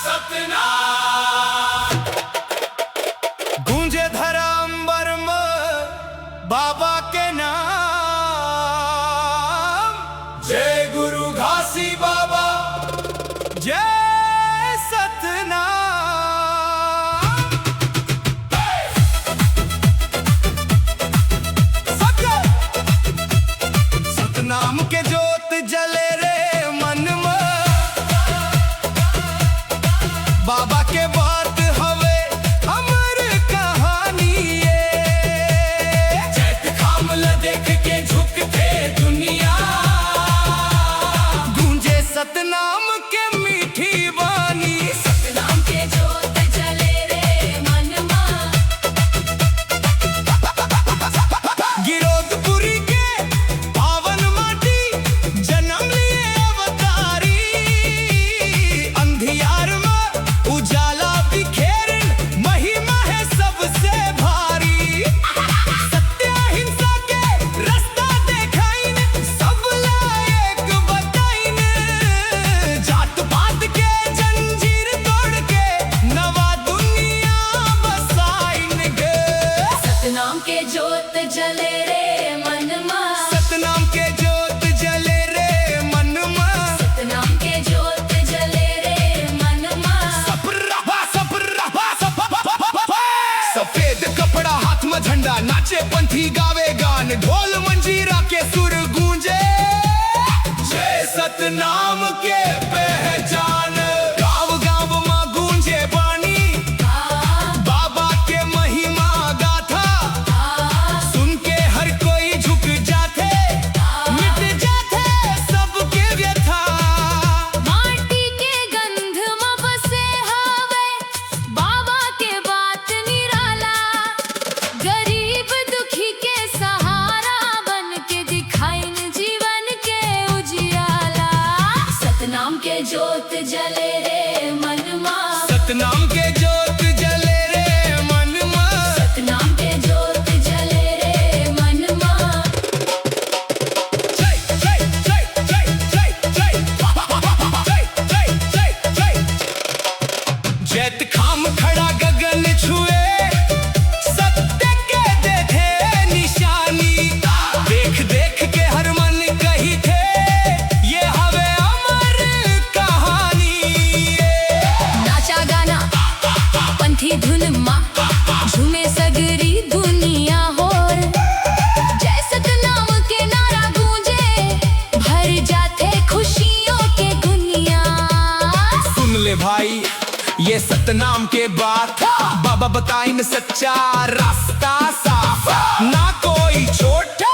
सतनाम। गूंजे धरम्बर में बाबा के नाम। जय गुरु घासी बाबा, जय सतनाम। सतनाम के जोत जले रे मन में, बाबा के बात हवे अमर कहानी ये। चैत खामल देख के झुकते दुनिया, गूंजे सतनाम के मीठी वाणी। सतनाम के जोत जले रे मन में, गिरोधपुरी के पावन माटी जन्म लिए अवतारी। अंधियार में उजाला बिखेरन महिमा है सबसे भारी। सत्य अहिंसा के रास्ता देखाइन, सब लायक बताइन। जात पात के जंजीर तोड़ के नवा दुनिया बसाइन गे। सतनाम के जोत जले रे मन में, सतनाम के जोत जले रे मन में। सतनाम के जोत जले रे मन में। सफेद कपड़ा हाथ में झंडा, नाचे पंथी गावे गान। ढोल मंजीरा के सुर गूंजे, जय सतनाम के पहचान। गाँव गाँव में गूंजे बानी, बाबा के महिमा गाथा। सुन के हर कोई झुक जाते, मिट जाते सबके व्यथा। माटी के गंध में बसे हवे बाबा के बात निराला। गरीब दुखी के सहारा बन के दिखाइन जीवन के उजियाला। सतनाम के जोत जले रे मन में, सतनाम के जोत जले रे मन में। सतनाम के जोत जले रे मन में। जय जय जय जय जय जय जय जय। जैत खाम खड़ा गगन छुए, सत्य के देखे निशानी। देख देख के हर मन कही थे, ये हवे अमर कहानी। नाचा गाना पंथी धुन माँ, झूमे सगरी दुनिया होर। जय सतनाम के नारा गूंजे, भर जाते खुशियों के दुनिया। सुन ले भाई ये सतनाम के बात, बाबा बताइन सच्चा रास्ता साफ। ना कोई छोटा